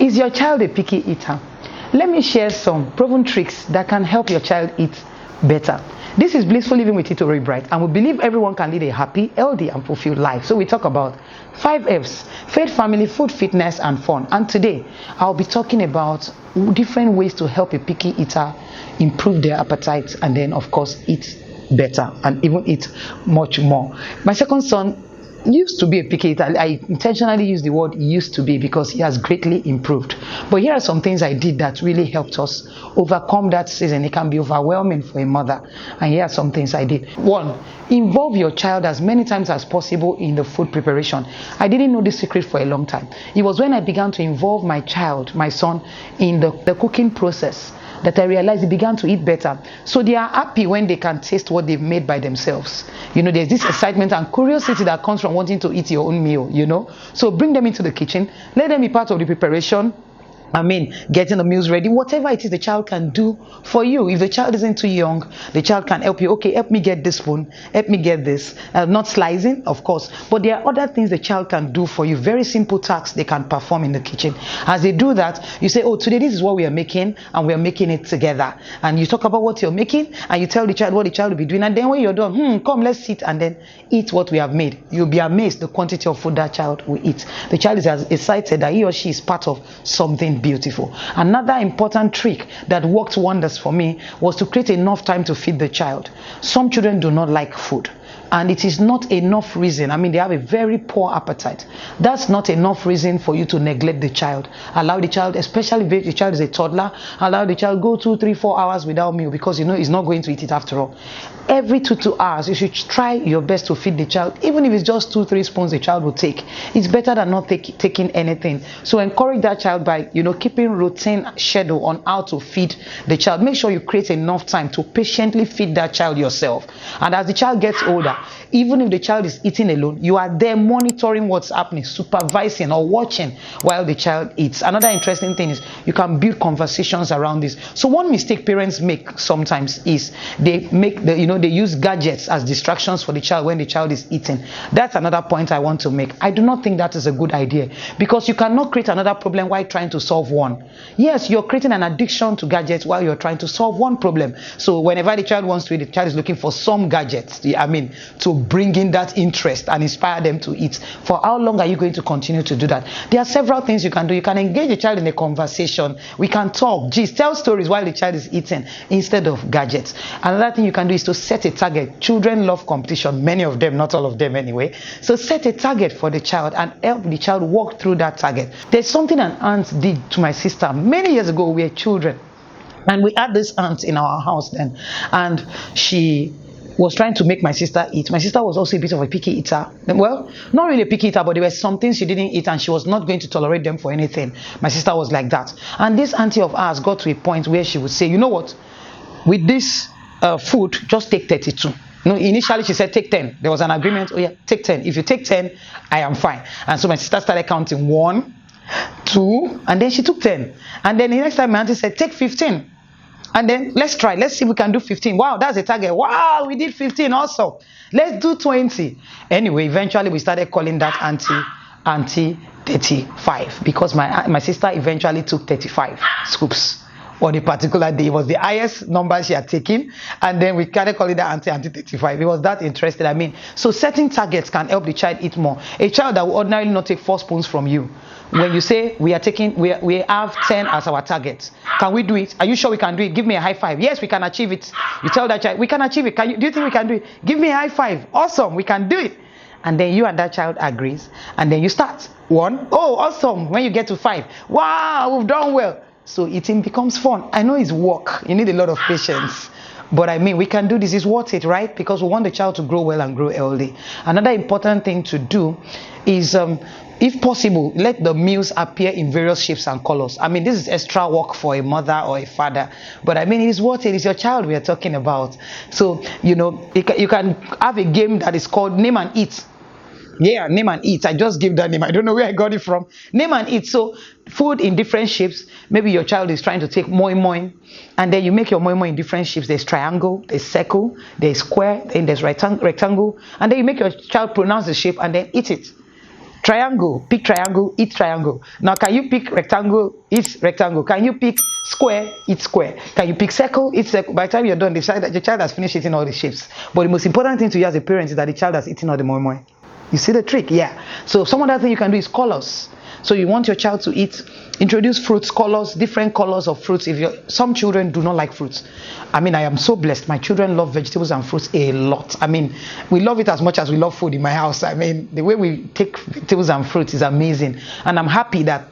Is your child a picky eater? Let me share some proven tricks that can help your child eat better. This is Blissful Living with Tito Bright, and we believe everyone can lead a happy, healthy, and fulfilled life. So we talk about 5 F's: faith, family, food, fitness, and fun. And today, I'll be talking about different ways to help a picky eater improve their appetite and then, of course, eat better and even eat much more. My second son used to be a picky eater. I intentionally use the word used to be because he has greatly improved. But here are some things I did that really helped us overcome that season. It can be overwhelming for a mother. And here are some things I did. 1, involve your child as many times as possible in the food preparation. I didn't know this secret for a long time. It was when I began to involve my child, my son, in the cooking process that I realized they began to eat better. So they are happy when they can taste what they've made by themselves. You know, there's this excitement and curiosity that comes from wanting to eat your own meal, you know. So bring them into the kitchen, let them be part of the preparation. Getting the meals ready, whatever it is the child can do for you. If the child isn't too young, the child can help you. Okay, help me get this spoon, help me get this. Not slicing, of course, but there are other things the child can do for you. Very simple tasks they can perform in the kitchen. As they do that, you say, oh, today this is what we are making, and we are making it together. And you talk about what you're making, and you tell the child what the child will be doing. And then when you're done, come, let's sit and then eat what we have made. You'll be amazed the quantity of food that child will eat. The child is as excited that he or she is part of something beautiful. Another important trick that worked wonders for me was to create enough time to feed the child. Some children do not like food, and it is not enough reason. They have a very poor appetite. That's not enough reason for you to neglect the child. Allow the child, especially if the child is a toddler, allow the child go 2, 3, 4 hours without meal, because you know he's not going to eat it after all. Every 2 hours, you should try your best to feed the child. Even if it's just 2, 3 spoons the child will take, it's better than not taking anything. So encourage that child by, keeping routine schedule on how to feed the child. Make sure you create enough time to patiently feed that child yourself. And as the child gets older, even if the child is eating alone, you are there monitoring what's happening, supervising or watching while the child eats. Another interesting thing is you can build conversations around this. So one mistake parents make sometimes is they use gadgets as distractions for the child when the child is eating. That's another point I want to make. I do not think that is a good idea, because you cannot create another problem while trying to solve one. Yes, you're creating an addiction to gadgets while you're trying to solve one problem. So whenever the child wants to eat, the child is looking for some gadgets, to bring in that interest and inspire them to eat. For how long are you going to continue to do that? There are several things you can do. You can engage the child in a conversation. We can talk, tell stories while the child is eating instead of gadgets. Another thing you can do is to set a target. Children love competition, many of them, not all of them anyway. So set a target for the child and help the child walk through that target. There's something an aunt did to my sister many years ago. We were children, and we had this aunt in our house then, and she was trying to make my sister eat. My sister was also a bit of a picky eater. Well, not really a picky eater, but there were some things she didn't eat and she was not going to tolerate them for anything. My sister was like that. And this auntie of ours got to a point where she would say, you know what, with this food, just take 32. Initially she said take 10. There was an agreement. Oh yeah, take 10. If you take 10, I am fine. And so my sister started counting 1, 2, and then she took 10. And then the next time my auntie said take 15. And then let's try. Let's see if we can do 15. Wow, that's a target. Wow, we did 15 also. Let's do 20. Anyway, eventually we started calling that auntie 35, because my sister eventually took 35 scoops on a particular day. It was the highest number she had taken, and then we started calling that auntie 35. It was that interested. So setting targets can help the child eat more. A child that will ordinarily not take 4 spoons from you, when you say we have 10 as our target, can we do it? Are you sure we can do it? Give me a high five. Yes, we can achieve it. You tell that child, we can achieve it. Do you think we can do it? Give me a high five. Awesome, we can do it. And then you and that child agrees, and then you start 1. Oh, awesome. When you get to 5, wow, we've done well. So eating becomes fun. I know it's work. You need a lot of patience. But we can do this. It's worth it, right? Because we want the child to grow well and grow healthy. Another important thing to do is, if possible, let the meals appear in various shapes and colors. This is extra work for a mother or a father. But it is worth it. It's your child we are talking about. So, you can have a game that is called Name and Eat. Yeah, name and eat. I just gave that name. I don't know where I got it from. Name and eat. So food in different shapes. Maybe your child is trying to take moi moi, and then you make your moi moi in different shapes. There's triangle, there's circle, there's square, then there's rectangle, and then you make your child pronounce the shape and then eat it. Triangle, pick triangle, eat triangle. Now, can you pick rectangle, eat rectangle? Can you pick square, eat square? Can you pick circle, eat circle? By the time you're done, the child has finished eating all the shapes. But the most important thing to you as a parent is that the child has eaten all the moi moi. You see the trick? Yeah. So some other thing you can do is colors. So you want your child to eat, introduce fruits, colors, different colors of fruits. Some children do not like fruits. I mean, I am so blessed. My children love vegetables and fruits a lot. I mean, we love it as much as we love food in my house. I mean, the way we take vegetables and fruits is amazing. And I'm happy that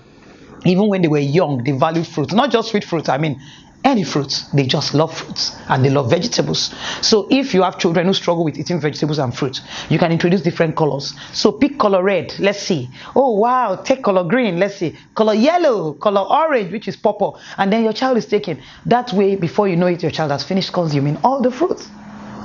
even when they were young, they valued fruits. Not just sweet fruits. I mean, any fruits. They just love fruits and they love vegetables. So if you have children who struggle with eating vegetables and fruits, you can introduce different colors. So pick color red. Let's see. Oh wow, take color green. Let's see. Color yellow, color orange, which is purple. And then your child is taken. That way, before you know it, your child has finished consuming all the fruits.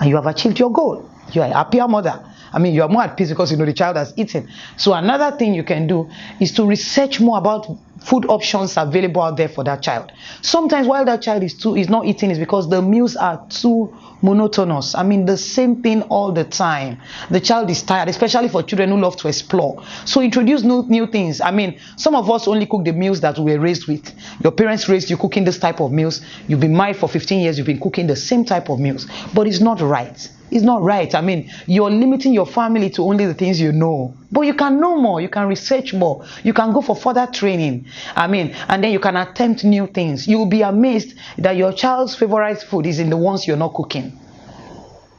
And you have achieved your goal. You are a happier mother. I mean, you are more at peace because you know the child has eaten. So another thing you can do is to research more about food options available out there for that child. Sometimes while that child is not eating is because the meals are too monotonous. I mean, the same thing all the time. The child is tired, especially for children who love to explore. So introduce new things. I mean, some of us only cook the meals that we were raised with. Your parents raised you cooking this type of meals. You've been married for 15 years. You've been cooking the same type of meals. But it's not right. It's not right. I mean, you're limiting your family to only the things you know. But you can know more. You can research more. You can go for further training. I mean, and then you can attempt new things. You will be amazed that your child's favorite food is in the ones you're not cooking.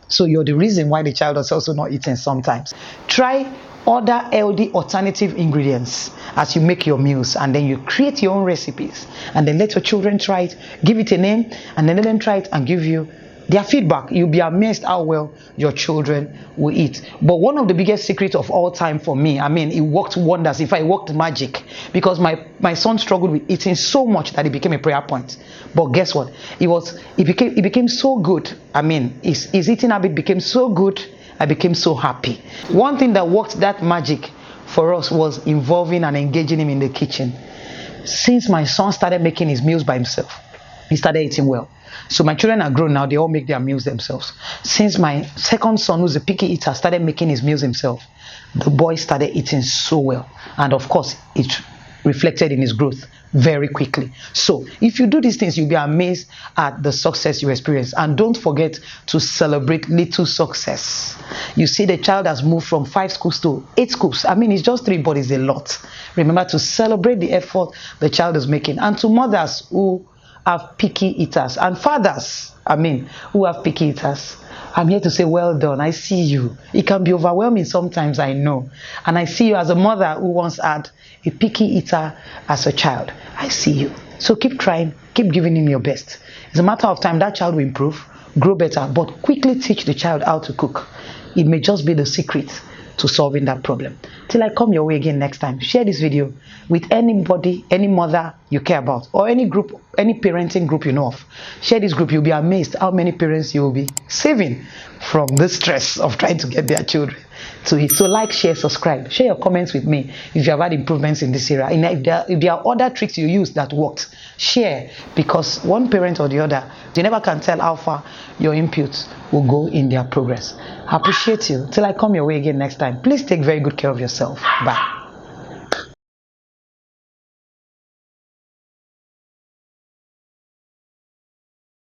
So you're the reason why the child is also not eating sometimes. Try other healthy alternative ingredients as you make your meals, and then you create your own recipes. And then let your children try it. Give it a name, and then let them try it and give you their feedback. You'll be amazed how well your children will eat. But one of the biggest secrets of all time for me, I mean, it worked wonders. In fact, it worked magic, because my son struggled with eating so much that it became a prayer point. But guess what? It became so good. I mean, his eating habit became so good. I became so happy. One thing that worked that magic for us was involving and engaging him in the kitchen. Since my son started making his meals by himself, he started eating well. So my children are grown now, they all make their meals themselves. Since my second son, who's a picky eater, started making his meals himself, the boy started eating so well. And of course, it reflected in his growth very quickly. So if you do these things, you'll be amazed at the success you experience. And don't forget to celebrate little success. You see, the child has moved from 5 scoops to 8 scoops. I mean, it's just 3, but it's a lot. Remember to celebrate the effort the child is making. And to mothers who have picky eaters, and fathers, I mean, who have picky eaters, I'm here to say, well done. I see you. It can be overwhelming sometimes, I know. And I see you as a mother who once had a picky eater as a child. I see you. So keep trying, keep giving him your best. It's a matter of time that child will improve, grow better, but quickly teach the child how to cook. It may just be the secret to solving that problem. Till I come your way again next time, share this video with anybody, any mother you care about, or any group, any parenting group you know of. Share this group. You'll be amazed how many parents you will be saving from the stress of trying to get their children to eat. So like, share, subscribe, share your comments with me if you have had improvements in this area. And if there are other tricks you use that worked, share, because one parent or the other, they never can tell how far your inputs will go in their progress. I appreciate you. Till I come your way again next time, please take very good care of yourself. Bye.